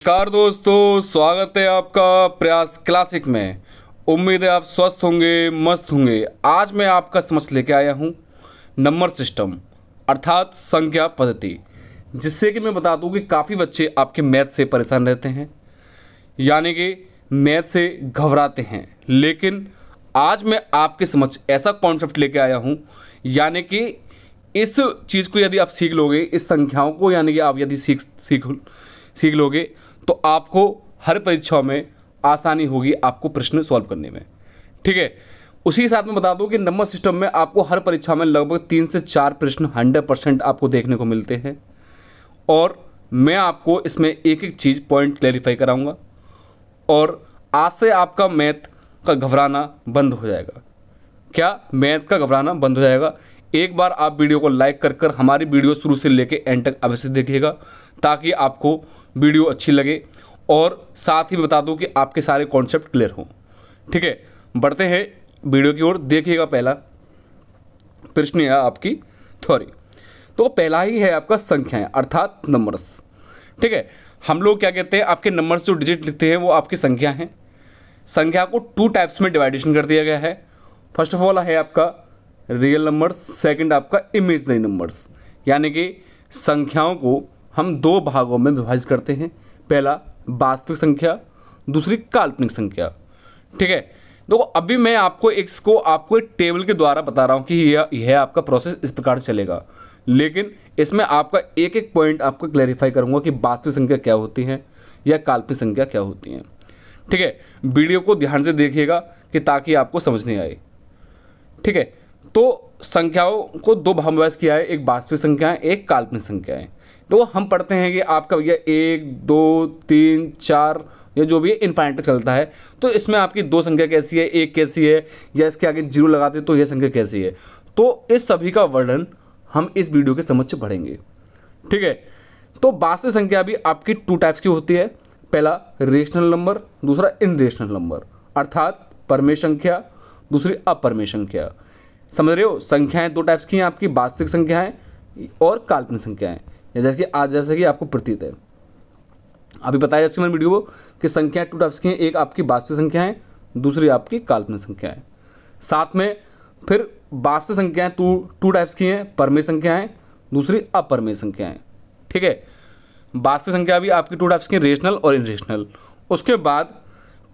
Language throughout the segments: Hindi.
नमस्कार दोस्तों, स्वागत है आपका प्रयास क्लासिक में। उम्मीद है आप स्वस्थ होंगे, मस्त होंगे। आज मैं आपका समझ लेके आया हूँ नंबर सिस्टम अर्थात संख्या पद्धति, जिससे कि मैं बता दूँ कि काफ़ी बच्चे आपके मैथ से परेशान रहते हैं, यानी कि मैथ से घबराते हैं। लेकिन आज मैं आपके समझ ऐसा कॉन्सेप्ट लेके आया हूँ, यानी कि इस चीज़ को यदि आप सीख लोगे, इस संख्याओं को यानी कि आप यदि सीख लोगे तो आपको हर परीक्षाओं में आसानी होगी आपको प्रश्न सॉल्व करने में। ठीक है, उसी के साथ में बता दूं कि नंबर सिस्टम में आपको हर परीक्षा में लगभग 3 से 4 प्रश्न 100% आपको देखने को मिलते हैं, और मैं आपको इसमें एक एक चीज़ पॉइंट क्लैरिफाई कराऊंगा, और आज से आपका मैथ का घबराना बंद हो जाएगा। क्या मैथ का घबराना बंद हो जाएगा? एक बार आप वीडियो को लाइक कर हमारी वीडियो शुरू से लेके एंड तक अवश्य देखिएगा, ताकि आपको वीडियो अच्छी लगे, और साथ ही बता दूं कि आपके सारे कॉन्सेप्ट क्लियर हों। ठीक है, बढ़ते हैं वीडियो की ओर। देखिएगा, पहला प्रश्न है आपकी थ्योरी। तो पहला ही है आपका संख्याएं अर्थात नंबर्स। ठीक है, हम लोग क्या कहते हैं, आपके नंबर्स जो डिजिट लिखते हैं वो आपकी संख्या हैं। संख्या को 2 टाइप्स में डिवाइडेशन कर दिया गया है। फर्स्ट ऑफ ऑल है आपका रियल नंबर्स, सेकंड आपका इमेजनरी नंबर्स। यानी कि संख्याओं को हम 2 भागों में विभाजित करते हैं, पहला वास्तविक संख्या, दूसरी काल्पनिक संख्या। ठीक है, देखो अभी मैं आपको एक टेबल के द्वारा बता रहा हूँ कि यह आपका प्रोसेस इस प्रकार से चलेगा, लेकिन इसमें आपका एक एक पॉइंट आपको क्लैरिफाई करूँगा कि वास्तविक संख्या क्या होती है या काल्पनिक संख्या क्या होती है। ठीक है, वीडियो को ध्यान से देखिएगा कि ताकि आपको समझ नहीं आए। ठीक है, तो संख्याओं को 2 भाग में विभाजित किया है, एक वास्तविक संख्या है, एक काल्पनिक संख्या है। तो हम पढ़ते हैं कि आपका भैया 1 2 3 4 या जो भी है इनफाइनाइट चलता है। तो इसमें आपकी 2 संख्या कैसी है, 1 कैसी है, या इसके आगे 0 लगाते तो यह संख्या कैसी है। तो इस सभी का वर्णन हम इस वीडियो के समक्ष पढ़ेंगे। ठीक है, तो वास्तविक संख्या भी आपकी 2 टाइप्स की होती है, पहला रेशनल नंबर, दूसरा इनरेशनल नंबर, अर्थात परमेय संख्या, दूसरी अपरमेय संख्या। समझ रहे हो, संख्याएं 2 टाइप्स की हैं आपकी, वास्तविक संख्याएं और काल्पनिक संख्याएं। जैसे कि आपको प्रतीत है, अभी बताया जैसे मैंने वीडियो को कि संख्याएं 2 टाइप्स की हैं, एक आपकी वास्तविक संख्या है, दूसरी आपकी काल्पनिक संख्या है। साथ में फिर वास्तविक संख्याएं 2 टाइप्स की हैं, परमेय संख्याएं, दूसरी अपरमेय संख्याएं। ठीक है, वास्तविक संख्या भी आपकी 2 टाइप्स की, रेशनल और इनरेशनल। उसके बाद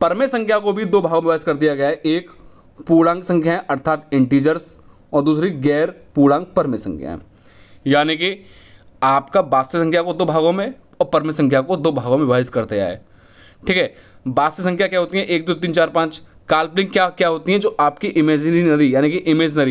परमेय संख्या को भी 2 भागों में विभाजित कर दिया गया है, एक पूर्णांक संख्याएं अर्थात इंटीजर्स, और दूसरी गैर पूर्णांक परमेय संख्याएं। यानी कि आपका वास्तविक संख्या को 2 भागों में और परमेय संख्या को 2 भागों में विभाजित कर दिया है। ठीक है, वास्तविक संख्या क्या होती है, 1 2 3 4 5। काल्पनिक क्या होती है, जो आपकी इमेजिनरी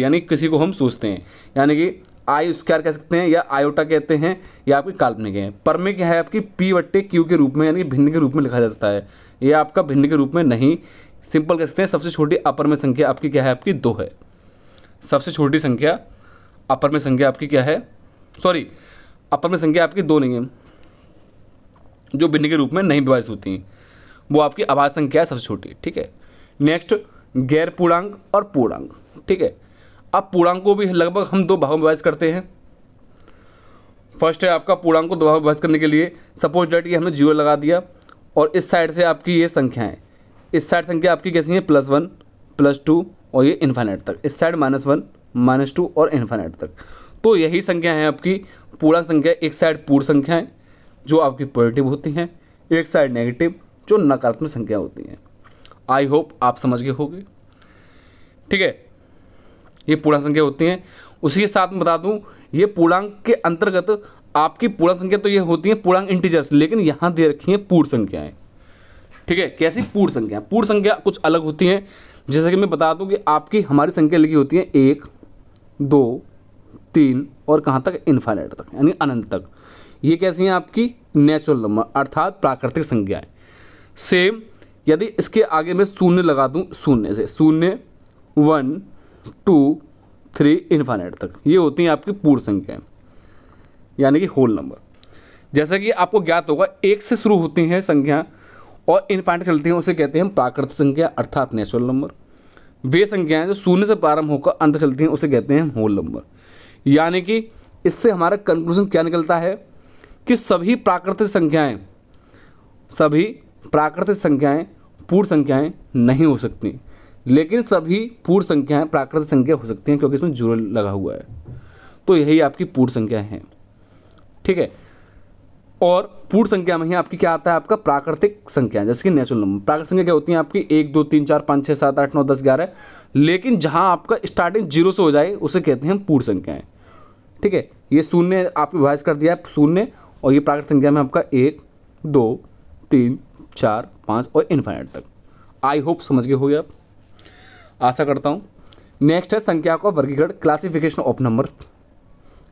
यानी किसी को हम सोचते हैं, यानी कि आई स्क्वायर कह सकते हैं या आयोटा कहते हैं, या आपकी काल्पनिक है। परमेय क्या है आपकी P/Q के रूप में, यानी कि भिन्न के रूप में लिखा जा सकता है। ये आपका भिन्न के रूप में नहीं, सिंपल कह सकते हैं। सबसे छोटी अपरमेय संख्या आपकी क्या है, आपकी 2 है। सबसे छोटी संख्या अपरमेय संख्या आपकी क्या है, अपरमेय संख्या आपकी 2 नहीं है, जो भिन्न के रूप में नहीं विभाजित होती हैं, वो आपकी अभाज्य संख्या है सबसे छोटी। ठीक है, नेक्स्ट गैर पूर्णांक और पूर्णांक। ठीक है, अब पूर्णांक को भी लगभग हम 2 भागों में विभाजित करते हैं। फर्स्ट है आपका पूर्णांक को 2 भागों में विभाजित करने के लिए, सपोज दैट ये हमने 0 लगा दिया, और इस साइड से आपकी ये संख्या है, इस साइड संख्या आपकी कैसी है, +1 +2 और ये इन्फाइनाइट तक, इस साइड -1 -2 और इन्फाइनाइट तक। तो यही संख्या है आपकी पूर्णांक संख्या। एक साइड पूर्ण संख्या है जो आपकी पॉजिटिव होती हैं, एक साइड नेगेटिव जो नकारात्मक संख्या होती हैं। आई होप आप समझ गए होंगे। ठीक है, ये पूर्णांक संख्या होती हैं। उसी के साथ में बता दूं, ये पूर्णांक के अंतर्गत आपकी पूर्णांक संख्या तो ये होती है पूर्णांक इंटीजर्स, लेकिन यहाँ दे रखी हैं पूर्ण संख्याएं। ठीक है, कैसी पूर्ण संख्या? पूर्ण संख्या कुछ अलग होती हैं। जैसे कि मैं बता दूं कि आपकी हमारी संख्या लिखी होती है 1 2 3 और कहाँ तक, इन्फाइनाइट तक, यानी अनंत तक। ये कैसी हैं आपकी नेचुरल नंबर अर्थात प्राकृतिक संख्याएं। सेम यदि इसके आगे मैं 0 लगा दूं, 0 से 0 1 2 3 इन्फाइनाइट तक, ये होती हैं आपकी पूर्ण संख्याएं, यानी कि होल नंबर। जैसा कि आपको ज्ञात होगा, 1 से शुरू होती हैं संख्या और इन्फाइनाइट चलती हैं, उसे कहते हैं हम प्राकृतिक संख्या अर्थात नेचुरल नंबर। वे संख्याएं जो 0 से प्रारंभ होकर अंत चलती हैं उसे कहते हैं हम होल नंबर। यानी कि इससे हमारा कंक्लूजन क्या निकलता है कि सभी प्राकृतिक संख्याएं सभी प्राकृतिक संख्याएं पूर्ण संख्याएं नहीं हो सकती, लेकिन सभी पूर्ण संख्याएं प्राकृतिक संख्या हो सकती हैं क्योंकि इसमें जीरो लगा हुआ है। तो यही आपकी पूर्ण संख्या है, ठीक है। और पूर्ण संख्या में ही आपकी क्या आता है, आपका प्राकृतिक संख्या, जैसे कि नेचुरल नंबर। प्राकृतिक संख्या क्या होती है आपकी 1 2 3 4 5 6 7 8 9 10 11, लेकिन जहां आपका स्टार्टिंग जीरो से हो जाए उसे कहते हैं हम पूर्ण संख्याएं, ठीक है। ये शून्य आपको विभाजित कर दिया है शून्य, और ये प्राकृतिक संख्या में आपका 1 2 3 4 5 और इनफाइनाइट तक। आई होप समझ गए होगे आप, आशा करता हूँ। नेक्स्ट है संख्या का वर्गीकरण, क्लासिफिकेशन ऑफ नंबर।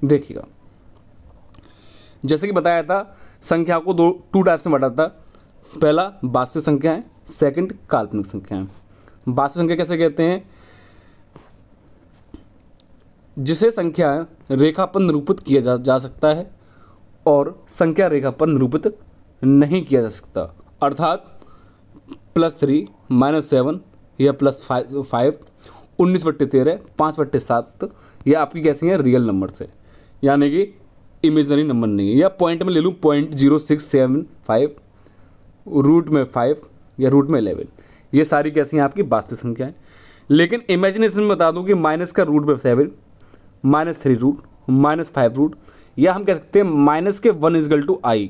देखिएगा, जैसे कि बताया था संख्या को टू टाइप्स में बांटा था। पहला वास्तविक संख्याएं, सेकंड काल्पनिक संख्याएं। वास्तविक संख्या कैसे कहते हैं, जिसे संख्या रेखा पर निरूपित किया जा सकता है और संख्या रेखा पर निरूपित नहीं किया जा सकता, अर्थात +3 -7 या +5 19/13 5/7 यह आपकी कैसी है, रियल नंबर से, यानी कि इमेजनरी नंबर नहीं है। या पॉइंट में ले लूँ 0.0675, रूट में 5 या रूट में 11, ये सारी कैसी हैं आपकी वास्तविक संख्याएं। लेकिन इमेजिनेशन में बता दूं कि माइनस का रूट में 7, -3 रूट, -5 रूट, या हम कह सकते हैं माइनस के 1 = i,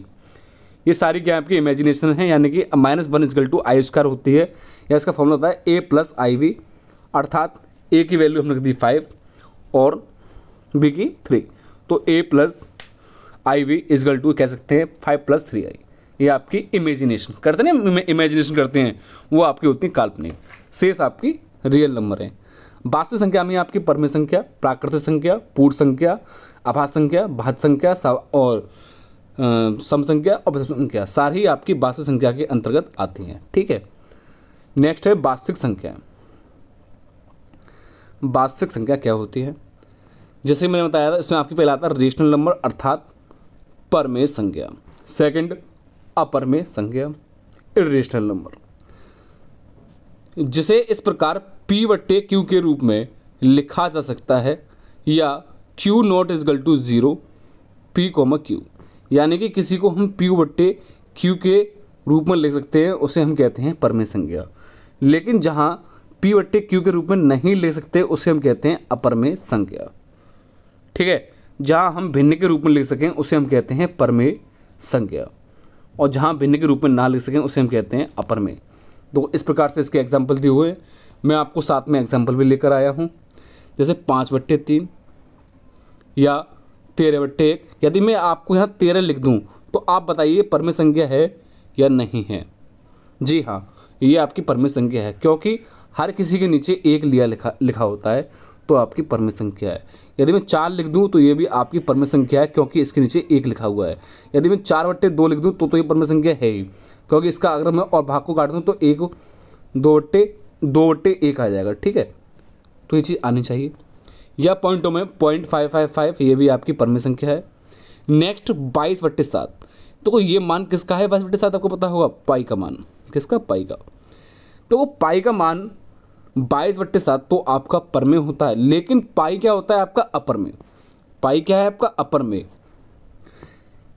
ये सारी क्या आपकी इमेजिनेशन है, यानी कि -1 = i² होती है, या इसका फॉर्मूला होता है a + iv, अर्थात a की वैल्यू हमने रख दी 5 और b की 3, तो a + iv = कह सकते हैं 5 + 3i। ये आपकी इमेजिनेशन करते हैं, इमेजिनेशन करते हैं, वो आपकी होती है काल्पनिक। शेष आपकी रियल नंबर है। वास्तविक संख्या में आपकी परमेय संख्या, प्राकृतिक संख्या, पूर्ण संख्या, आभास संख्या, भाज्य संख्या और सम संख्या और विषम संख्या सारी आपकी वास्तविक संख्या के अंतर्गत आती हैं, ठीक है। नेक्स्ट है वास्तविक संख्या। वास्तविक संख्या क्या होती है, जैसे मैंने बताया था, इसमें आपकी पहला आता है रेशनल नंबर अर्थात परमेय संख्या, सेकंड अपरमेय संख्या इर्रेशनल नंबर, जिसे इस प्रकार P/Q के रूप में लिखा जा सकता है, या Q0 = 0 P, Q, यानी कि किसी को हम P/Q के रूप में लिख सकते हैं, उसे हम कहते हैं परमेय संख्या। लेकिन जहां P/Q के रूप में नहीं ले सकते उसे हम कहते हैं अपरमेय संख्या, ठीक है। जहां हम भिन्न के रूप में लिख सकें उसे हम कहते हैं परमेय संख्या, और जहां भिन्न के रूप में ना लिख सकें उसे हम कहते हैं अपरमेय। तो इस प्रकार से इसके एग्जाम्पल दिए हुए, मैं आपको साथ में एग्जाम्पल भी लेकर आया हूं, जैसे 5/3 या 13/1। यदि मैं आपको यहाँ 13 लिख दूं तो आप बताइए परमेय संख्या है या नहीं है। जी हाँ, ये आपकी परमेय संख्या है, क्योंकि हर किसी के नीचे 1 लिखा होता है, तो आपकी परमेय संख्या है। यदि मैं 4 लिख दूं तो ये भी आपकी परमेय संख्या है, क्योंकि इसके नीचे 1 लिखा हुआ है। यदि मैं 4/2 लिख दूं तो ये परमेय संख्या है ही, क्योंकि इसका अगर मैं और भाग को काट दूं तो 2/1 आ जाएगा, ठीक है। तो ये चीज़ आनी चाहिए। या पॉइंटों में 0.555, ये भी आपकी परमेय संख्या है। नेक्स्ट 22/7, तो ये मान किसका है 22/7, आपको पता होगा, पाई का मान। किसका, पाई का। तो पाई का मान 22/7 तो आपका परमेय होता है, लेकिन पाई क्या होता है आपका अपरमेय। पाई क्या है आपका अपरमेय,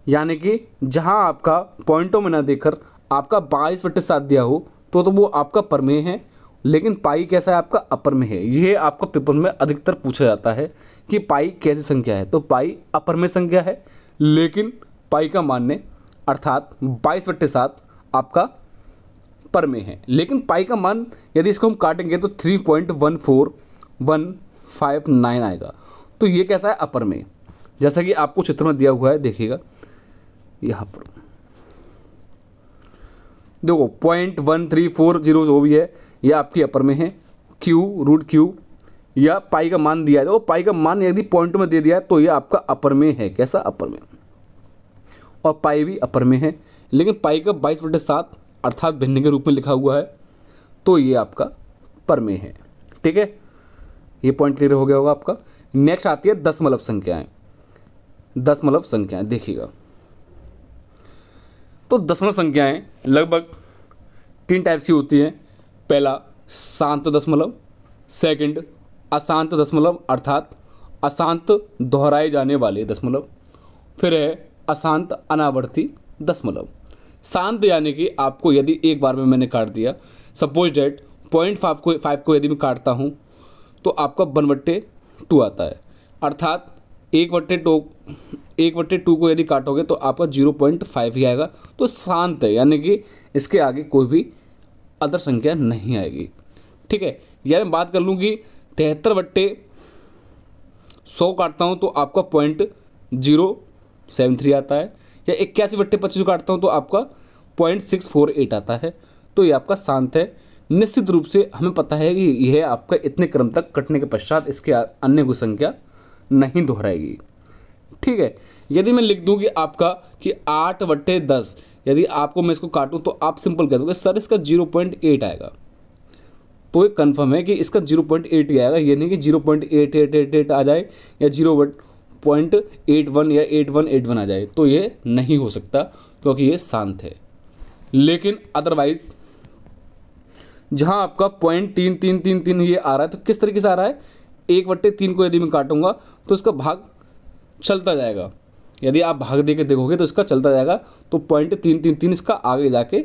यानी कि जहां आपका पॉइंटों में ना देकर आपका 22/7 दिया हो तो वो आपका परमेय है, लेकिन पाई कैसा है आपका अपरमेय है। यह आपका पेपर में अधिकतर पूछा जाता है कि पाई कैसी संख्या है, तो पाई अपरमेय संख्या है, लेकिन पाई का मान्य अर्थात 22/7 आपका परमेय है। लेकिन पाई का मान यदि इसको हम काटेंगे तो 3.14159 आएगा, तो ये कैसा है अपरमेय। जैसा कि आपको चित्र में दिया हुआ है, देखिएगा यहाँ पर देखो 0.1340 जो भी है ये आपकी अपरमेय है। Q या पाई का मान दिया है, तो पाई का मान यदि पॉइंट में दे दिया है तो ये आपका अपरमेय है। कैसा, अपरमेय। और पाई भी अपरमेय है, लेकिन पाई का 22/7 अर्थात भिन्न के रूप में लिखा हुआ है, तो ये आपका परमेय है, ठीक है। ये पॉइंट क्लियर हो गया होगा आपका। नेक्स्ट आती है दशमलव संख्याएं। दशमलव संख्याएं देखिएगा, तो दशमलव संख्याएं लगभग 3 टाइप्स की होती हैं। पहला शांत दशमलव, सेकंड अशांत दशमलव अर्थात अशांत दोहराए जाने वाले दशमलव, फिर है अशांत अनावर्ती दशमलव। शांत यानी कि आपको यदि एक बार में मैंने काट दिया, सपोज डेट 0.5 को यदि मैं काटता हूँ तो आपका 1/2 आता है, अर्थात 1/2 को यदि काटोगे तो आपका 0.5 ही आएगा। तो शांत है यानी कि इसके आगे कोई भी अदर संख्या नहीं आएगी। ठीक है, या मैं बात कर लूँ कि 73/100 काटता हूँ तो आपका 0.073 आता है, या 81/25 काटता हूँ तो आपका 0.648 आता है। तो ये आपका शांत है। निश्चित रूप से हमें पता है कि यह आपका इतने क्रम तक कटने के पश्चात इसके अन्य कोई संख्या नहीं दोहराएगी। ठीक है, यदि मैं लिख दूं कि आपका कि 8/10, यदि आपको मैं इसको काटूं तो आप सिंपल कह दोगे सर इसका 0.8 आएगा। तो ये कन्फर्म है कि इसका 0.8 ही आएगा, ये नहीं कि 0.8888 आ जाए या 0.81 या 8181 आ जाए, तो ये नहीं हो सकता क्योंकि ये शांत है। लेकिन अदरवाइज जहाँ आपका 0.3333 ये आ रहा है तो किस तरीके से आ रहा है, 1/3 को यदि मैं काटूंगा तो इसका भाग चलता जाएगा। यदि आप भाग दे के देखोगे तो इसका चलता जाएगा, तो 0.333 इसका आगे जाके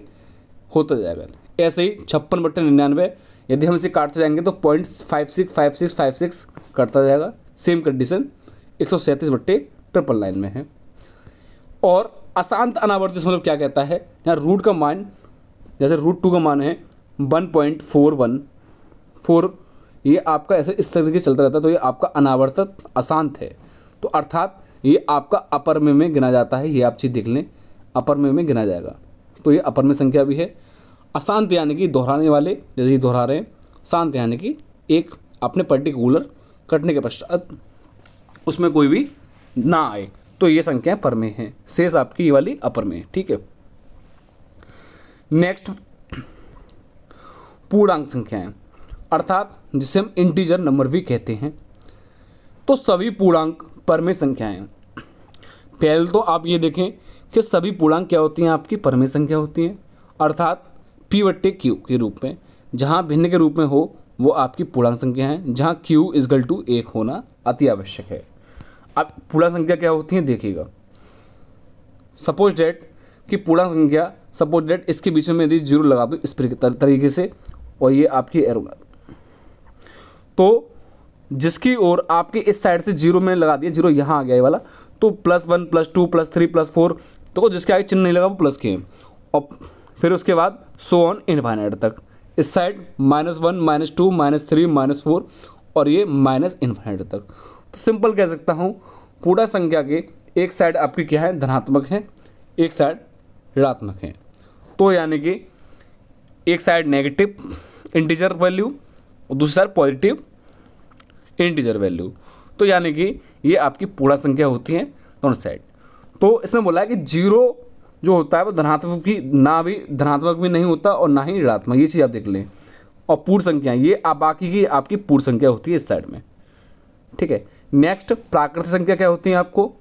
होता जाएगा। ऐसे ही 56/99 यदि हम इसे काटते जाएंगे तो 0.565656 कटता जाएगा। सेम कंडीशन 137/999 में है। और अशांत अनावर्ती मतलब क्या कहता है, यहाँ रूट का मान, जैसे √2 का मान है 1.414, ये आपका ऐसे इस तरीके से चलता रहता है, तो ये आपका अनावर्तक अशांत है। तो अर्थात ये आपका अपर में गिना जाता है, ये आप चीज़ देख लें, अपर में गिना जाएगा। तो ये अपर में संख्या भी है। अशांत यानी कि दोहराने वाले, जैसे ही दोहरा रहे हैं। शांत यानी कि एक अपने पर्टिकुलर कटने के पश्चात उसमें कोई भी ना आए, तो ये संख्याएं पर में हैं। शेष आपकी ये वाली अपर में है। ठीक है, नेक्स्ट पूर्णांक संख्याएं, अर्थात जिसे हम इंटीजर नंबर भी कहते हैं। तो सभी पूर्णांक परमेय संख्याएं, पहले तो आप ये देखें कि सभी पूर्णांक क्या होती हैं, आपकी परमेय संख्या होती हैं, अर्थात P/Q के रूप में। जहां भिन्न के रूप में हो वो आपकी पूर्णांक संख्या है, जहां Q = 1 होना अति आवश्यक है। अब पूर्णांक संख्या क्या होती है देखिएगा, सपोज डेट कि पूर्णांक संख्या, सपोज डेट इसके बीच में यदि 0 लगा दो इस तरीके से, और ये आपकी एरो, तो जिसकी ओर आपके इस साइड से 0 में लगा दिया, 0 यहाँ आ गया ये वाला, तो +1 +2 +3 +4, तो जिसके आगे चिन्ह नहीं लगा वो प्लस के हैं। और फिर उसके बाद सो ऑन इनफाइनाइट तक, इस साइड -1 -2 -3 -4 और ये माइनस इनफाइनाइट तक। तो सिंपल कह सकता हूँ पूरा संख्या के एक साइड आपकी क्या है, धनात्मक है, एक साइड ऋणात्मक है। तो यानी कि एक साइड नेगेटिव इंटीजर वैल्यू और दूसरी साइड पॉजिटिव इंटीजर वैल्यू। तो यानी कि ये आपकी पूरा संख्या होती है दोनों साइड। तो इसमें बोला है कि 0 जो होता है वो धनात्मक भी ना भी धनात्मक भी नहीं होता और ना ही ऋणात्मक, ये चीज़ आप देख लें। और पूर्ण संख्या ये आप बाकी की आपकी पूर्ण संख्या होती है इस साइड में। ठीक है, नेक्स्ट प्राकृतिक संख्या क्या होती है आपको,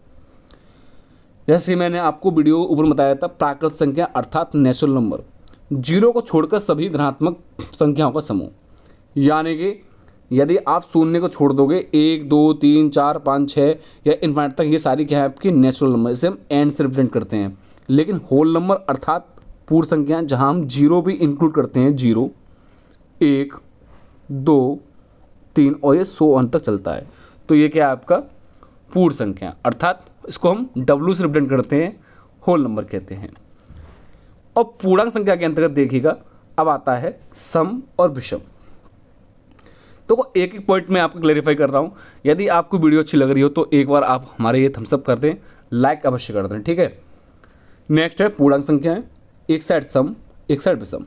जैसे मैंने आपको वीडियो ऊपर बताया था, प्राकृतिक संख्या अर्थात नेचुरल नंबर, 0 को छोड़कर सभी धनात्मक संख्याओं का समूह। यानी कि यदि आप शून्य को छोड़ दोगे 1 2 3 4 5 6 या इनफाइनाइट तक, ये सारी क्या है आपकी नेचुरल नंबर, इसे हम एंड से रिप्रेजेंट करते हैं। लेकिन होल नंबर अर्थात पूर्ण संख्या जहां हम 0 भी इंक्लूड करते हैं, 0 1 2 3 और ये 100 अंत तक चलता है, तो ये क्या है आपका पूर्ण संख्या, अर्थात इसको हम W से रिप्रेजेंट करते हैं, होल नंबर कहते हैं। और पूर्णांक संख्या के अंतर्गत देखिएगा अब आता है सम और विषम। तो एक एक पॉइंट में आपको क्लैरिफाई कर रहा हूँ। यदि आपको वीडियो अच्छी लग रही हो तो एक बार आप हमारे ये थम्सअप कर दें, लाइक अवश्य कर दें। ठीक है, नेक्स्ट है पूर्णांक संख्याएं, एक साइड सम एक साइड विषम।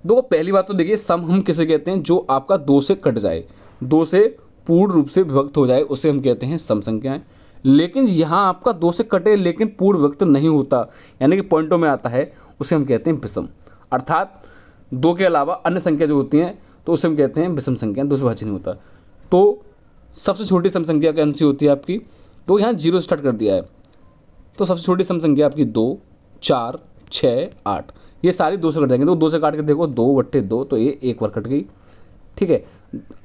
देखो पहली बात तो देखिए, सम हम किसे कहते हैं, जो आपका 2 से कट जाए, 2 से पूर्ण रूप से विभक्त हो जाए, उसे हम कहते हैं सम संख्याएं। लेकिन यहाँ आपका 2 से कटे लेकिन पूर्ण विभक्त नहीं होता, यानी कि पॉइंटों में आता है, उसे हम कहते हैं विषम। अर्थात 2 के अलावा अन्य संख्या जो होती हैं तो उसे हम कहते हैं विषम संख्या, 2 से विभाज्य नहीं होता। तो सबसे छोटी सम संख्या कौन सी होती है आपकी, तो यहाँ 0 से स्टार्ट कर दिया है, तो सबसे छोटी सम संख्या आपकी 2 4 6 8, ये सारी 2 से कट जाएंगे। तो 2 से काट के देखो 2/2, तो ये एक बार कट गई। ठीक है,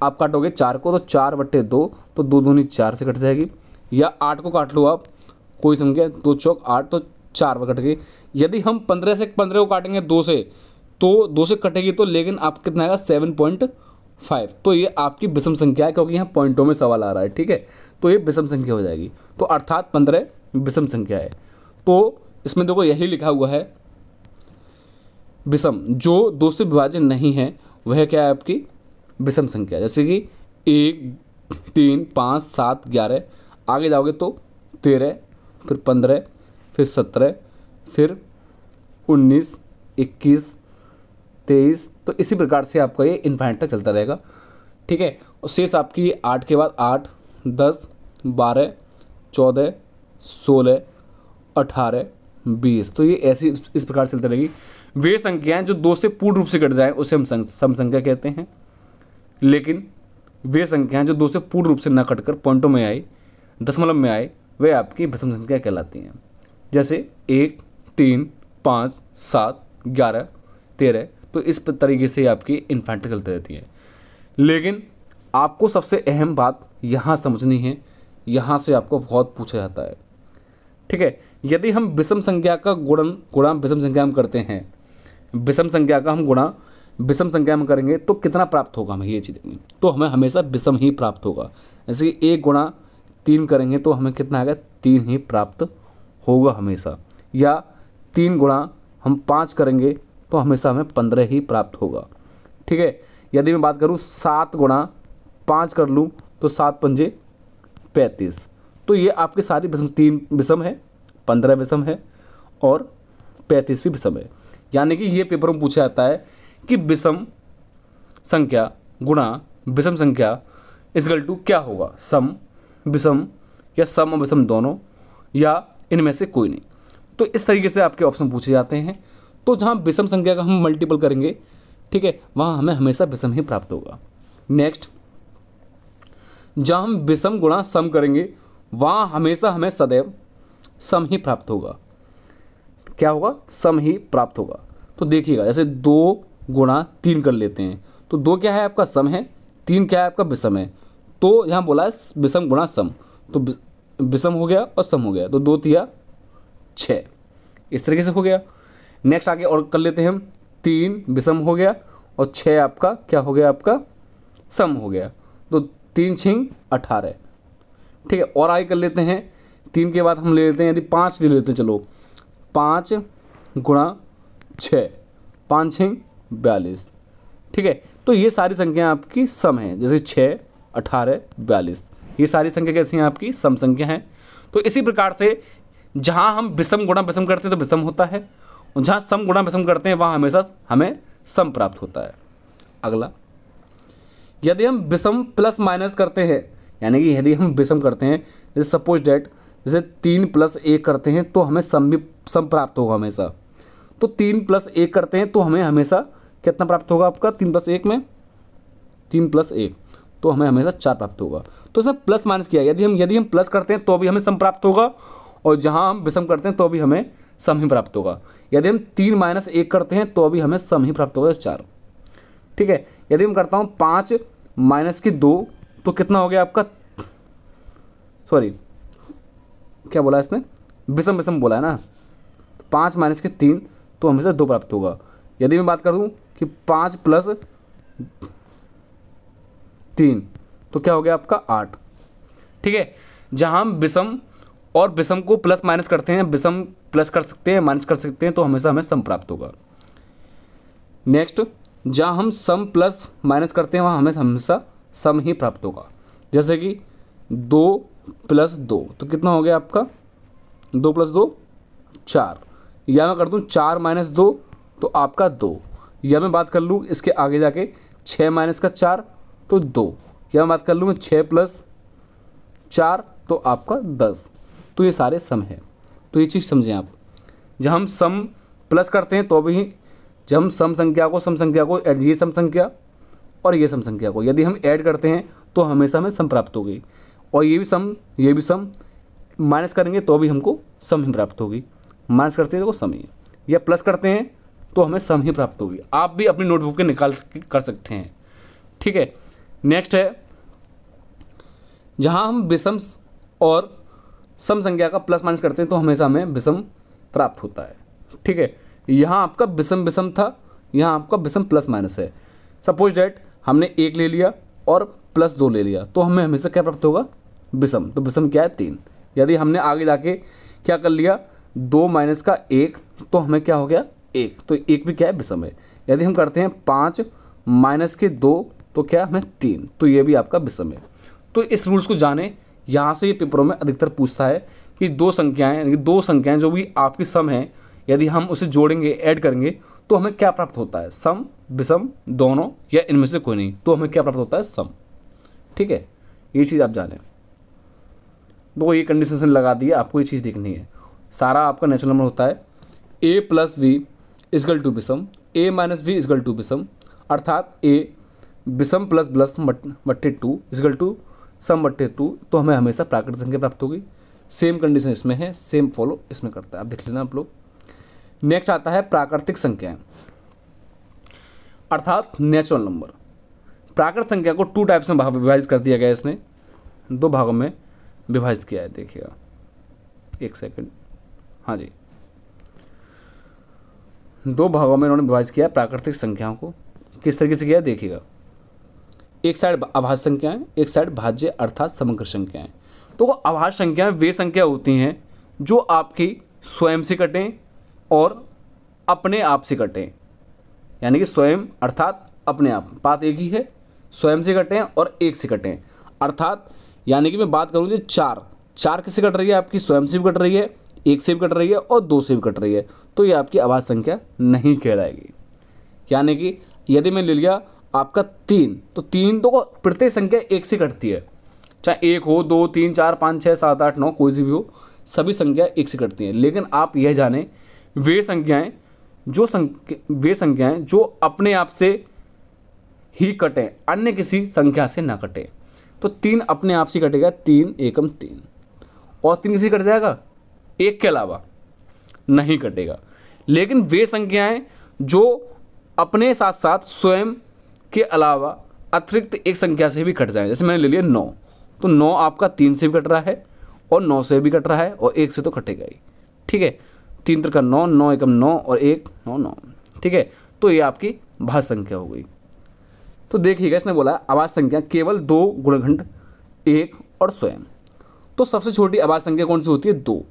आप काटोगे 4 को तो 4/2, तो 2 दूनी 4 से कट जाएगी। या 8 को काट लो आप, कोई संख्या 2 चौक 8, तो 4 पर कट गई। यदि हम 15 से 15 को काटेंगे 2 से, तो 2 से कटेगी तो लेकिन आप कितना आएगा 7.5। तो ये आपकी विषम संख्या है, क्योंकि यहाँ पॉइंटों में सवाल आ रहा है, ठीक है। तो ये विषम संख्या हो जाएगी। तो अर्थात 15 विषम संख्या है। तो इसमें देखो यही लिखा हुआ है विषम, जो 2 से विभाज्य नहीं है वह क्या है आपकी विषम संख्या। जैसे कि 1, 3, 5, 7, 11, आगे जाओगे तो 13, फिर 15, फिर 17, फिर 19, 21, 23। तो इसी प्रकार से आपका ये इनफाइनाइट तक चलता रहेगा, ठीक है। और शेष आपकी 8 के बाद 8, 10, 12, 14, 16, 18, 20। तो ये ऐसी इस प्रकार चलती रहेगी। वे संख्याएं जो 2 से पूर्ण रूप से कट जाएं उसे हम सम संख्या कहते हैं, लेकिन वे संख्याएं जो 2 से पूर्ण रूप से न कटकर पॉइंटों में आए, दशमलव में आए, वे आपकी विषम संख्या कहलाती हैं। जैसे 1, 3, 5, 7, 11, 13। तो इस तरीके से आपकी इनफाइनाइट चलती रहती है। लेकिन आपको सबसे अहम बात यहाँ समझनी है, यहाँ से आपको बहुत पूछा जाता है, ठीक है। यदि हम विषम संख्या का गुणा विषम संख्या में करते हैं, विषम संख्या का हम गुणा विषम संख्या में करेंगे तो कितना प्राप्त होगा हमें, ये चीज़ देखनी। तो हमें हमेशा विषम ही प्राप्त होगा। जैसे कि 1 गुणा 3 करेंगे तो हमें कितना आएगा, 3 ही प्राप्त होगा हमेशा। या 3 गुणा हम 5 करेंगे तो हमेशा हमें 15 ही प्राप्त होगा, ठीक है। यदि मैं बात करूँ 7 गुणा 5 कर लूँ तो 7 पंजे 35। तो ये आपके सारी विषम, 3 विषम है, 15 विषम है और 35 भी विषम है। यानी कि ये पेपर में पूछा जाता है कि विषम संख्या गुणा विषम संख्या इक्वल टू क्या होगा, सम विषम या सम और विषम दोनों, या इनमें से कोई नहीं। तो इस तरीके से आपके ऑप्शन पूछे जाते हैं। तो जहाँ विषम संख्या का हम मल्टीपल करेंगे, ठीक है, वहाँ हमें हमेशा विषम ही प्राप्त होगा। नेक्स्ट, जहाँ हम विषम गुणा सम करेंगे वहाँ हमेशा हमें सदैव सम ही प्राप्त होगा। क्या होगा, सम ही प्राप्त होगा। तो देखिएगा, जैसे 2 गुणा 3 कर लेते हैं तो 2 क्या है आपका, सम है, 3 क्या है आपका, विषम है। तो यहाँ बोला है विषम गुणा सम, तो विषम हो गया और सम हो गया, तो 2 तिया 6, इस तरीके से हो गया। नेक्स्ट आगे और कर लेते हैं हम, 3 विषम हो गया और 6 आपका क्या हो गया, आपका सम हो गया। तो 3 छिंग 18, ठीक है। और आगे कर लेते हैं, 3 के बाद हम ले लेते हैं, यदि 5 ले लेते हैं, चलो 5 गुणा 6, 5 छिंग 42, ठीक है। तो ये सारी संख्या आपकी सम है, जैसे 6, 18, 42, ये सारी संख्या कैसी हैं, आपकी सम संख्या हैं। तो इसी प्रकार से जहाँ हम विषम गुणा विषम करते हैं तो विषम होता है, और जहाँ सम गुणा विषम करते हैं वहाँ हमेशा हमें सम प्राप्त होता है। अगला, यदि हम विषम प्लस माइनस करते हैं, यानी कि यदि हम विषम करते हैं, जैसे सपोज डेट जैसे 3 + 1 करते हैं तो हमें सम प्राप्त होगा हमेशा। तो 3 + 1 करते हैं तो हमें हमेशा कितना प्राप्त होगा आपका, 3 + 1 में 3 + 1, तो हमें हमेशा 4 प्राप्त होगा। तो इसमें प्लस माइनस किया, यदि हम प्लस करते हैं तो भी हमें सम प्राप्त होगा, और जहाँ हम विषम करते हैं तो भी हमें सम ही प्राप्त होगा। यदि हम 3 - 1 करते हैं तो भी हमें सम ही प्राप्त होगा, 4, ठीक है। यदि हम करता हूँ 5 - 2 तो कितना हो गया आपका, सॉरी क्या बोला इसने, विषम विषम बोला है ना, 5 - 3 तो हमेशा 2 प्राप्त होगा। यदि मैं बात करूँ कि 5 + 3 तो क्या हो गया आपका 8, ठीक है। जहाँ हम विषम और विषम को प्लस माइनस करते हैं, विषम प्लस कर सकते हैं, माइनस कर सकते हैं, तो हमेशा हमें सम प्राप्त होगा। नेक्स्ट, जहाँ हम सम प्लस माइनस करते हैं वहाँ हमें हमेशा सम ही प्राप्त होगा। जैसे कि 2 + 2 तो कितना हो गया आपका, 2 + 2 4, या मैं कर दूँ 4 - 2 तो आपका 2, या मैं बात कर लूँ इसके आगे जाके 6 - 4 तो 2, या मैं बात कर लूँ 6 + 4 तो आपका 10। तो ये सारे सम है। तो ये चीज़ समझें आप, जब हम सम प्लस करते हैं तो भी, जब हम सम संख्या को ये सम संख्या और ये सम संख्या को यदि हम ऐड करते हैं तो हमेशा हमें सम प्राप्त होगी, और ये भी सम माइनस करेंगे तो भी हमको सम ही प्राप्त होगी। माइनस करते हैं तो सम ही, या प्लस करते हैं तो हमें सम ही प्राप्त होगी। आप भी अपनी नोटबुक के निकाल कर सकते हैं, ठीक है। नेक्स्ट है, जहाँ हम विषम और सम संख्या का प्लस माइनस करते हैं तो हमेशा हमें विषम प्राप्त होता है। ठीक है, यहाँ आपका विषम विषम था, यहाँ आपका विषम प्लस माइनस है। सपोज डैट हमने 1 ले लिया और +2 ले लिया, तो हमें हमेशा क्या प्राप्त होगा? विषम। तो विषम क्या है? 3। यदि हमने आगे जाके क्या कर लिया? 2 माइनस का 1, तो हमें क्या हो गया? 1। तो 1 भी क्या है? विषम है। यदि हम करते हैं 5 माइनस के 2, तो क्या हमें? 3। तो ये भी आपका विषम है। तो इस रूल्स को जाने, यहाँ से ये पेपरों में अधिकतर पूछता है कि दो संख्याएं जो भी आपकी सम है, यदि हम उसे जोड़ेंगे, ऐड करेंगे, तो हमें क्या प्राप्त होता है? सम, विषम, दोनों, या इनमें से कोई नहीं, तो हमें क्या प्राप्त होता है? सम। ठीक है, ये चीज़ आप जानें। तो ये कंडीशन लगा दी है, आपको ये चीज़ देखनी है। सारा आपका नेचुरल नंबर होता है a + v = विषम, a - v = विषम, अर्थात a विषम प्लस बट्टे 2 = सम बट्टे 2, तो हमें हमेशा प्राकृतिक संख्या प्राप्त होगी। सेम कंडीशन इसमें है, सेम फॉलो इसमें करता है, आप देख लेना आप लोग। नेक्स्ट आता है प्राकृतिक संख्याएं, अर्थात नेचुरल नंबर। प्राकृतिक संख्या को 2 टाइप्स में विभाजित कर दिया गया है, इसने 2 भागों में विभाजित किया है। देखिएगा, 1 सेकंड, हाँ जी, 2 भागों में इन्होंने विभाजित किया प्राकृतिक संख्याओं को। किस तरीके से किया है देखिएगा। एक साइड अभाज्य संख्याएं, एक साइड भाज्य अर्थात समग्र संख्याएं। तो अभाज्य संख्याएं वे संख्या होती हैं जो आपकी स्वयं से कटें और अपने आप से कटें, यानी कि स्वयं अर्थात अपने आप, बात एक ही है, स्वयं से कटें और एक से कटें। अर्थात यानी कि मैं बात करूँ जो 4 किससे कट रही है? आपकी स्वयं से भी कट रही है, एक से भी कट रही है और 2 से भी कट रही है, तो ये आपकी अभाज्य संख्या नहीं कहलाएगी। यानी कि यदि मैं ले लिया आपका 3, तो 3 तो प्रत्येक संख्या 1 से कटती है, चाहे 1 हो, 2, 3, 4, 5, 6, 7, 8, 9, कोई सी भी हो, सभी संख्या 1 से कटती हैं। लेकिन आप यह जानें, वे संख्याएं जो अपने आप से ही कटें, अन्य किसी संख्या से ना कटें। तो 3 अपने आप से कटेगा, 3 एकम 3, और 3 किसी कट जाएगा? 1 के अलावा नहीं कटेगा। लेकिन वे संख्याएं जो अपने साथ साथ स्वयं के अलावा अतिरिक्त एक संख्या से भी कट जाए, जैसे मैंने ले लिया 9, तो 9 आपका 3 से भी कट रहा है और 9 से भी कट रहा है और 1 से तो कटेगा ही। ठीक है, 3 त्रिका 9, 9 एकम 9 और 1 9 9। ठीक है, तो ये आपकी भाज्य संख्या हो गई। तो देखिएगा, इसने बोला अभाज्य संख्या केवल 2 गुणनखंड 1 और स्वयं। तो सबसे छोटी अभाज्य संख्या कौन सी होती है? 2।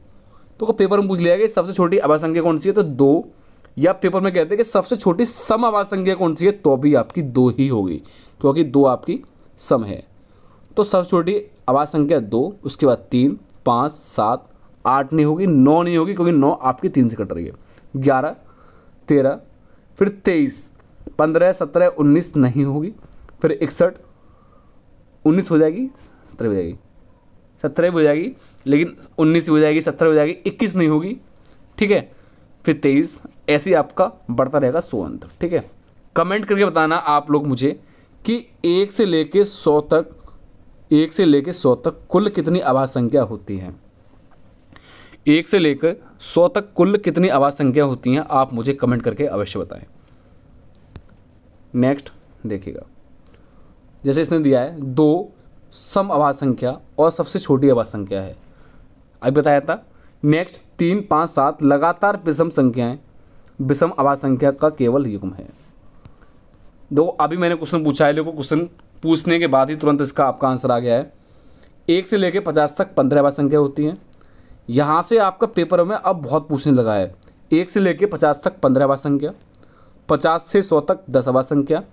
तो पेपर में पूछ लिया गया सबसे छोटी अभाज्य संख्या कौन सी है, तो 2, या पेपर में कहते हैं कि सबसे छोटी सम अभाज्य संख्या कौन सी है, तो भी आपकी 2 ही होगी, क्योंकि 2 आपकी सम है। तो सबसे छोटी अभाज्य संख्या 2, उसके बाद 3, 5, 7, 8 नहीं होगी, 9 नहीं होगी, क्योंकि 9 आपकी 3 से कट रही है, 11, 13, फिर 23, 15, 17, 19 नहीं होगी, फिर 61, 19 हो जाएगी, 17 हो जाएगी, 17 हो जाएगी, लेकिन 19 हो जाएगी, 17 हो जाएगी, 21 नहीं होगी। ठीक है, फिर 23, ऐसे ही आपका बढ़ता रहेगा 100 अंक। ठीक है, कमेंट करके बताना आप लोग मुझे कि 1 से लेके 100 तक कुल कितनी अभाज्य संख्या होती हैं। 1 से लेकर 100 तक कुल कितनी अभाज्य संख्या होती हैं, आप मुझे कमेंट करके अवश्य बताएं। नेक्स्ट देखिएगा, जैसे इसने दिया है 2 सम अभाज्य संख्या और सबसे छोटी अभाज्य संख्या है, अभी बताया था। नेक्स्ट 3, 5, 7 लगातार विषम संख्याएं विषम अभाज्य संख्या का केवल युग्म है। देखो, अभी मैंने क्वेश्चन पूछा है, देखो क्वेश्चन पूछने के बाद ही तुरंत इसका आपका आंसर आ गया है। 1 से लेकर 50 तक 15 अभाज्य संख्या होती हैं। यहाँ से आपका पेपर में अब बहुत पूछने लगा है, 1 से लेकर 50 तक 15 अभाज्य संख्या, 50 से 100 तक 10 अभाज्य संख्या।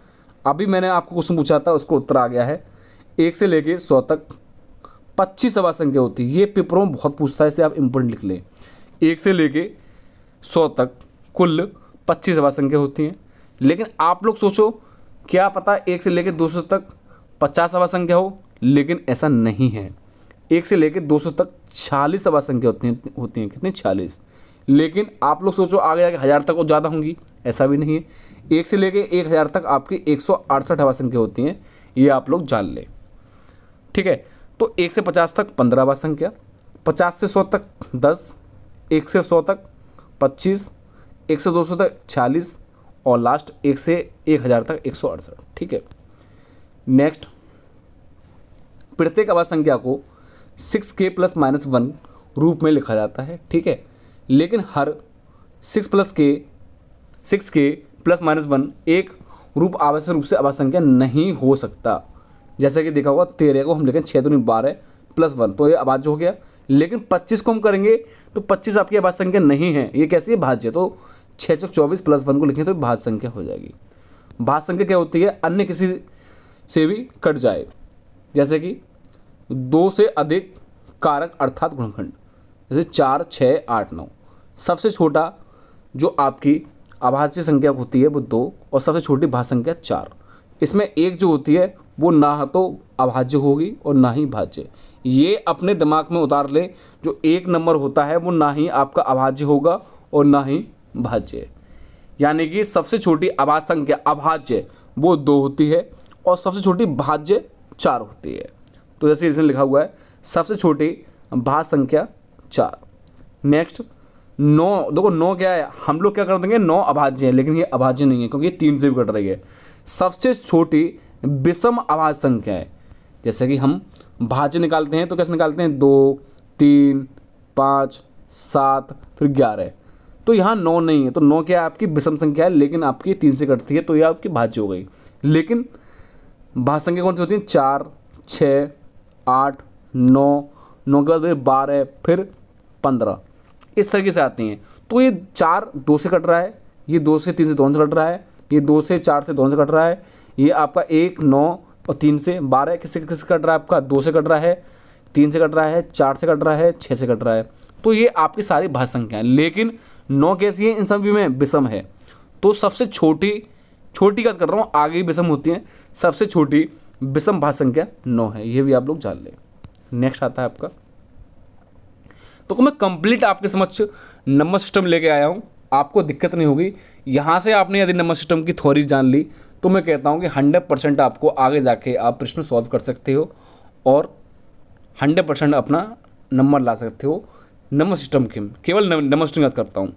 अभी मैंने आपको क्वेश्चन पूछा था, उसको उत्तर आ गया है 1 से लेकर 100 तक 25 अभाज्य संख्या होती है। ये पेपरों में बहुत पूछता है, इसे आप इम्पोर्टेंट लिख लें। 1 से लेकर 100 तक कुल 25 अभाज्य संख्या होती हैं। लेकिन आप लोग सोचो, क्या पता 1 से लेकर 200 तक 50 अभाज्य संख्या हो, लेकिन ऐसा नहीं है। 1 से लेकर 200 तक 46 अभाज्य संख्या होती हैं। कितनी? 46। लेकिन आप लोग सोचो आगे जाके 1000 तक और ज़्यादा होंगी, ऐसा भी नहीं है। 1 से लेकर 1000 तक आपकी 168 अभाज्य संख्या होती हैं, ये आप लोग जान लें। ठीक है, तो 1 से 50 तक 15 अभाज्य संख्या, 50 से 100 तक 10, 1 से 100 तक 25, 1 से 200 तक 46 और लास्ट 1 से 1000 तक 168। ठीक है, नेक्स्ट प्रत्येक अभाज्य संख्या को 6k ± 1 रूप में लिखा जाता है। ठीक है, लेकिन हर 6 के प्लस माइनस 1 एक रूप आवश्यक रूप से अभाज्य संख्या नहीं हो सकता। जैसे कि देखा होगा 13 को हम लिखें 6 दूनी 12 प्लस 1 तो ये अभाज्य हो गया। लेकिन 25 को हम करेंगे तो 25 आपकी अभाज्य संख्या नहीं है, ये कैसी है? भाज्य। तो 6 चौक 24 प्लस 1 को लिखें तो भाज्य संख्या हो जाएगी। भाज्य संख्या क्या होती है? अन्य किसी से भी कट जाए, जैसे कि 2 से अधिक कारक अर्थात गुणनखंड, जैसे 4, 6, 8, 9। सबसे छोटा जो आपकी अभाज्य संख्या होती है वो 2 और सबसे छोटी भाज्य संख्या 4। इसमें एक जो होती है वो ना तो अभाज्य होगी और ना ही भाज्य। ये अपने दिमाग में उतार ले, जो 1 नंबर होता है वो ना ही आपका अभाज्य होगा और ना ही भाज्य। यानी कि सबसे छोटी अभाज्य संख्या अभाज्य वो 2 होती है और सबसे छोटी भाज्य 4 होती है। तो जैसे इसमें लिखा हुआ है सबसे छोटी भाज्य संख्या 4। नेक्स्ट 9। देखो 9 क्या है? हम लोग क्या कर देंगे 9 अभाज्य है, लेकिन ये अभाज्य नहीं है क्योंकि ये 3 से भी कट रही है। सबसे छोटी विषम अभाज्य संख्या है। जैसे कि हम भाज्य निकालते हैं तो कैसे निकालते हैं? 2, 3, 5, 7 फिर 11। तो यहाँ 9 नहीं है, तो 9 क्या है? आपकी विषम संख्या है, लेकिन आपकी 3 से कटती है तो ये आपकी भाज्य हो गई। लेकिन भाज्य संख्या कौन सी होती है? 4, 6, 8, 9, 9 के बाद 12 फिर 15, इस तरीके से आती हैं। तो ये 4 2 से कट रहा है, ये 2 से 3 से 2 से कट रहा है, ये 2 से 4 से 2 से कट रहा है, ये आपका 1, 9 और 3 से 12 किससे कट रहा है? आपका 2 से कट रहा है, 3 से कट रहा है, 4 से कट रहा है, 6 से कट रहा है। तो ये आपकी सारी भाज्य संख्याएं, लेकिन 9 कैसी है? इन सभी में विषम है। तो सबसे छोटी का कर रहा हूँ, आगे ही विषम होती हैं। सबसे छोटी विषम भाज्य संख्या 9 है, ये भी आप लोग जान लें। नेक्स्ट आता है आपका, तो मैं कंप्लीट आपके समक्ष नंबर सिस्टम लेके आया हूँ, आपको दिक्कत नहीं होगी। यहाँ से आपने यदि नंबर सिस्टम की थ्योरी जान ली तो मैं कहता हूँ कि 100% आपको आगे जाके आप प्रश्न सॉल्व कर सकते हो और 100% अपना नंबर ला सकते हो नंबर सिस्टम के। केवल नंबर सिस्टम याद करता हूँ।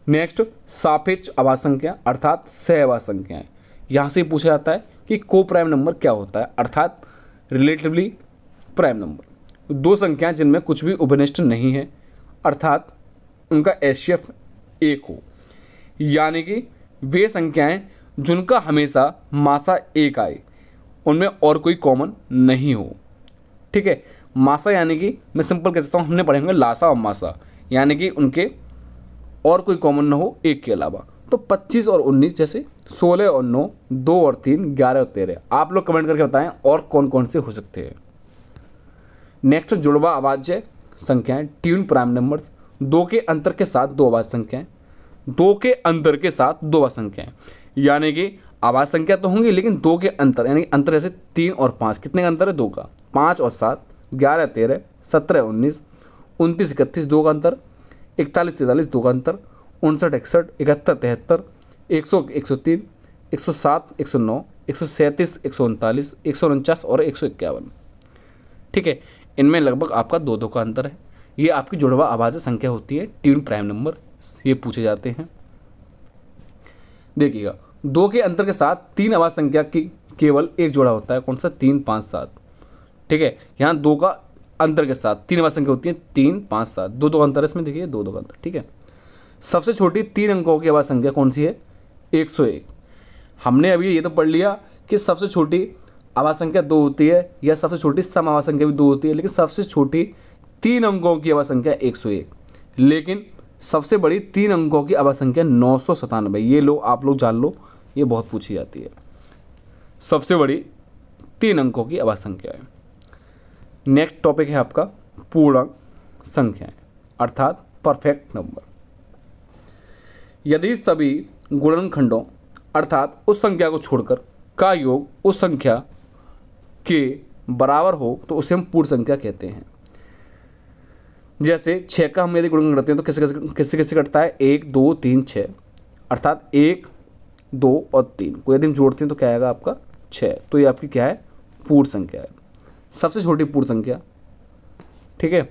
नेक्स्ट सापेक्ष अभाज्य संख्या अर्थात सहअभाज्य संख्याएं। यहाँ से पूछा जाता है कि को प्राइम नंबर क्या होता है, अर्थात रिलेटिवली प्राइम नंबर। 2 संख्याएं जिनमें कुछ भी उभयनिष्ठ नहीं है, अर्थात उनका HCF 1 हो, यानी कि वे संख्याएं जिनका हमेशा मासा 1 आए, उनमें और कोई कॉमन नहीं हो। ठीक है, मासा यानी कि मैं सिंपल कह सकता हूँ, हमने पढ़ेंगे लासा और मासा, यानी कि उनके और कोई कॉमन ना हो 1 के अलावा। तो 25 और 19 जैसे 16 और 9, 2 और 3, 11 और 13। आप लोग कमेंट करके बताएं और कौन कौन से हो सकते हैं। नेक्स्ट जुड़वा अभाज्य संख्याएं ट्यून प्राइम नंबर्स। 2 के अंतर के साथ 2 अभाज्य संख्याएं, 2 के अंतर के साथ 2 अभाज्य संख्याएं, यानी कि अभाज्य संख्या तो होंगी लेकिन 2 के अंतर, यानी अंतर जैसे 3 और 5। कितने का अंतर है? 2 का। 5 और 7, 11, 13, 17, 19, 29, 31, 2 का अंतर, 41, 43, 2 का अंतर, 59, 61, 71, 73, 100, 103, 107, 109, 137, 139, 149 और 151। ठीक है, इनमें लगभग आपका 2-2 का अंतर है। ये आपकी जुड़वा अभाज्य संख्या होती है, ट्यून प्राइम नंबर ये पूछे जाते हैं। देखिएगा 2 के अंतर के साथ 3 अभाज्य संख्या की केवल एक जोड़ा होता है, कौन सा? 3, 5, 7। ठीक है, यहाँ 2 का अंतर के साथ 3 अभाज्य संख्या होती है, 3, 5, 7। 2-2 का अंतर है इसमें, देखिए 2-2 का अंतर। ठीक है, सबसे छोटी 3 अंकों की अभाज्य संख्या कौन सी है? 101। हमने अभी ये तो पढ़ लिया कि सबसे छोटी अभाज्य संख्या 2 होती है या सबसे छोटी सम अभाज्य संख्या भी 2 होती है, लेकिन सबसे छोटी 3 अंकों की अभाज्य संख्या 101। लेकिन सबसे बड़ी 3 अंकों की अभाज्य संख्या 997। ये लो आप लोग जान लो, ये बहुत पूछी जाती है। सबसे बड़ी 3 अंकों की अभाज्य संख्या है। नेक्स्ट टॉपिक है आपका पूर्णांक संख्याएं अर्थात परफेक्ट नंबर। यदि सभी गुणनखंडों अर्थात उस संख्या को छोड़कर का योग उस संख्या के बराबर हो तो उसे हम पूर्ण संख्या कहते हैं। जैसे 6 का हम यदि गुणन करते हैं तो किससे किससे कटता है? 1, 2, 3, 6, अर्थात 1, 2 और 3 को यदि हम जोड़ते हैं तो क्या आएगा आपका? 6। तो ये आपकी क्या है? पूर्ण संख्या है, सबसे छोटी पूर्ण संख्या। ठीक है,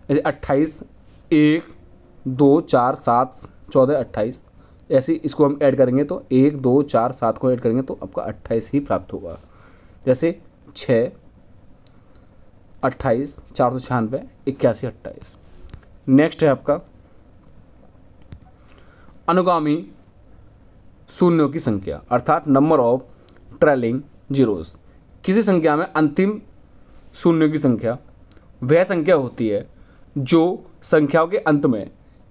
जैसे 28, 1, 2, 4, 7, 14, 28, ऐसे इसको हम ऐड करेंगे तो 1, 2, 4, 7 को ऐड करेंगे तो आपका 28 ही प्राप्त होगा। जैसे 6, 28, 496, 81, 28। नेक्स्ट है आपका अनुगामी शून्यों की संख्या, अर्थात नंबर ऑफ ट्रेलिंग जीरोस। किसी संख्या में अंतिम शून्यों की संख्या वह संख्या होती है जो संख्याओं के अंत में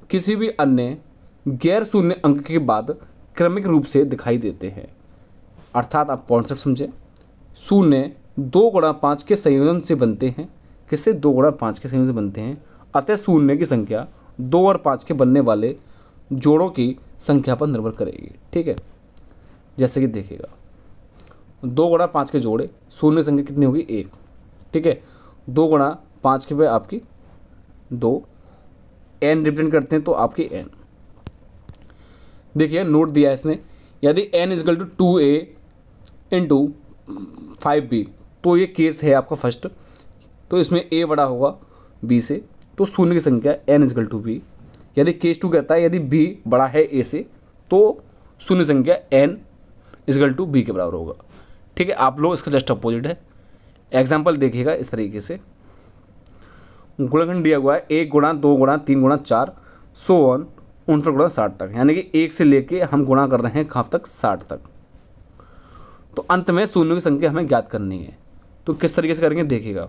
किसी भी अन्य गैर शून्य अंक के बाद क्रमिक रूप से दिखाई देते हैं। अर्थात आप कॉन्सेप्ट समझें, शून्य 2 गुणा 5 के संयोजन से बनते हैं। किससे? 2 गुणा 5 के संयोजन से बनते हैं। अतः शून्य की संख्या 2 और 5 के बनने वाले जोड़ों की संख्या पर निर्भर करेगी। ठीक है, जैसे कि देखिएगा 2 गुणा 5 के जोड़े, शून्य संख्या कितनी होगी? 1। ठीक है, 2 गुणा 5 के पे आपकी 2, n रिप्रेजेंट करते हैं तो आपकी n। देखिए नोट दिया है इसने, यदि n is equal to 2a into 5b, तो ये केस है आपका फर्स्ट, तो इसमें a बड़ा होगा b से, तो शून्य की संख्या n इजकल टू b। यदि केस 2 कहता है यदि b बड़ा है a से, तो शून्य संख्या n इजकल टू b के बराबर होगा। ठीक है, आप लोग इसका जस्ट अपोजिट है। एग्जाम्पल देखिएगा इस तरीके से, गुणनखंड दिया हुआ है 1 गुणा 2 गुणा 3 गुणा 4 सो ऑन 49 गुणा 60 तक, यानी कि 1 से लेके हम गुणा कर रहे हैं कहाँ तक? 60 तक। तो अंत में शून्यों की संख्या हमें ज्ञात करनी है, तो किस तरीके से करेंगे देखिएगा।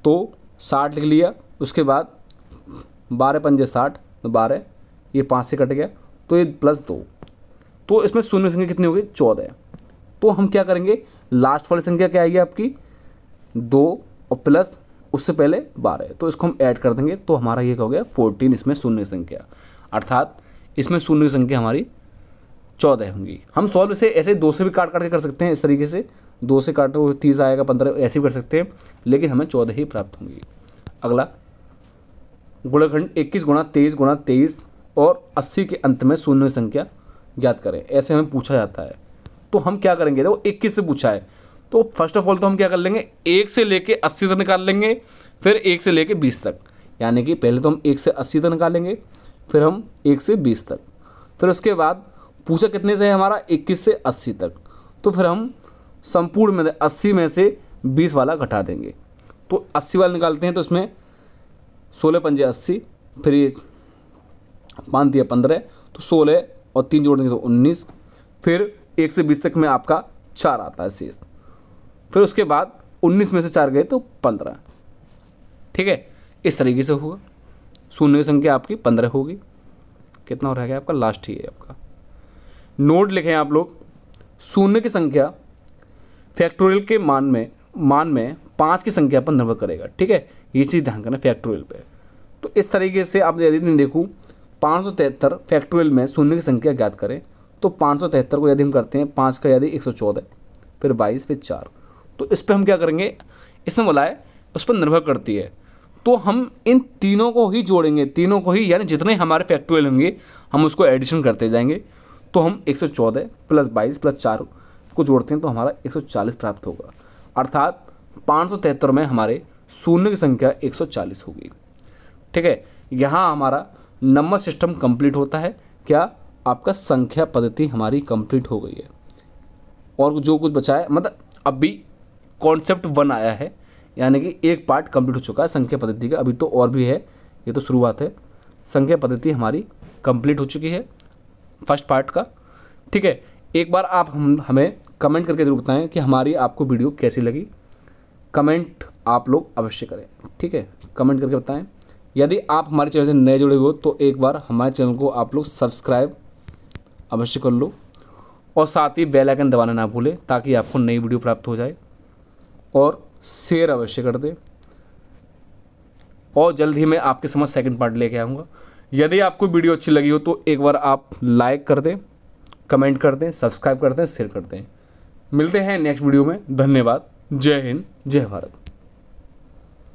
तो 60 लिख लिया, उसके बाद 12 पंजे 60, तो 12, ये 5 से कट गया, तो ये प्लस 2, तो इसमें शून्य संख्या कितनी होगी? 14। तो हम क्या करेंगे, लास्ट वाली संख्या क्या आएगी आपकी? 2 और प्लस उससे पहले 12, तो इसको हम ऐड कर देंगे, तो हमारा ये हो गया 14। इसमें शून्य संख्या, अर्थात इसमें शून्य संख्या हमारी 14 होंगी। हम सॉल्व इसे ऐसे 2 से भी काट के कर सकते हैं, इस तरीके से 2 से काटो 30 आएगा, 15, ऐसे भी कर सकते हैं, लेकिन हमें 14 ही प्राप्त होंगी। अगला गुणनखंड 21 गुणा 23 गुणा 23 और 80 के अंत में शून्य संख्या ज्ञात करें, ऐसे हमें पूछा जाता है। तो हम क्या करेंगे, देखो 21 से पूछा है, तो फर्स्ट ऑफ ऑल तो हम क्या कर लेंगे, 1 से लेके 80 तक निकाल लेंगे, फिर 1 से लेके 20 तक, यानी कि पहले तो हम 1 से 80 तक निकालेंगे, फिर हम 1 से 20 तक, फिर उसके बाद पूछा कितने से है हमारा? 21 से 80 तक, तो फिर हम संपूर्ण में 80 में से 20 वाला घटा देंगे, तो 80 वाला निकालते हैं, तो इसमें 16 पंजे 80, फिर ये 5 दिया 15, तो 16 और 3 जोड़ देंगे तो 19, फिर 1 से 20 तक में आपका 4 आता है शेष, फिर उसके बाद 19 में से 4 गए तो 15। ठीक है, इस तरीके से होगा। शून्य की संख्या आपकी 15 होगी। कितना हो रहा है आपका? लास्ट ही है आपका। नोट लिखें आप लोग, शून्य की संख्या फैक्टोरियल के मान में 5 की संख्या पर निर्भर करेगा। ठीक है, ये चीज़ ध्यान करना फैक्टोरियल पे। तो इस तरीके से आप यदि देखूँ 573 फैक्टोरियल में शून्य की संख्या ज्ञात करें, तो 573 को यदि हम करते हैं 5 का यदि 114, फिर 22, फिर 4, तो इस पर हम क्या करेंगे, इसमें बोला है उस पर निर्भर करती है, तो हम इन तीनों को ही जोड़ेंगे, तीनों को ही, यानी जितने हमारे फैक्टोरियल होंगे हम उसको एडिशन करते जाएंगे। तो हम 114 प्लस 22 प्लस 4 को जोड़ते हैं तो हमारा 140 प्राप्त होगा, अर्थात 573 में हमारे शून्य की संख्या 140 होगी। ठीक है, यहाँ हमारा नंबर सिस्टम कंप्लीट होता है। क्या? आपका संख्या पद्धति हमारी कंप्लीट हो गई है, और जो कुछ बचा है, मतलब अभी कॉन्सेप्ट 1 आया है, यानी कि एक पार्ट कंप्लीट हो चुका है संख्या पद्धति का, अभी तो और भी है, ये तो शुरुआत है। संख्या पद्धति हमारी कंप्लीट हो चुकी है फर्स्ट पार्ट का। ठीक है, एक बार आप हमें कमेंट करके ज़रूर बताएं कि हमारी आपको वीडियो कैसी लगी। कमेंट आप लोग अवश्य करें। ठीक है, कमेंट करके बताएं। यदि आप हमारे चैनल से नए जुड़े हो तो एक बार हमारे चैनल को आप लोग सब्सक्राइब अवश्य कर लो, और साथ ही बेल आइकन दबाना ना भूलें ताकि आपको नई वीडियो प्राप्त हो जाए, और शेयर अवश्य कर दें, और जल्द ही मैं आपके समझ सेकंड पार्ट लेके आऊँगा। यदि आपको वीडियो अच्छी लगी हो तो एक बार आप लाइक कर दें, कमेंट कर दें, सब्सक्राइब कर दें, शेयर कर दें। मिलते हैं नेक्स्ट वीडियो में। धन्यवाद। जय हिंद, जय भारत।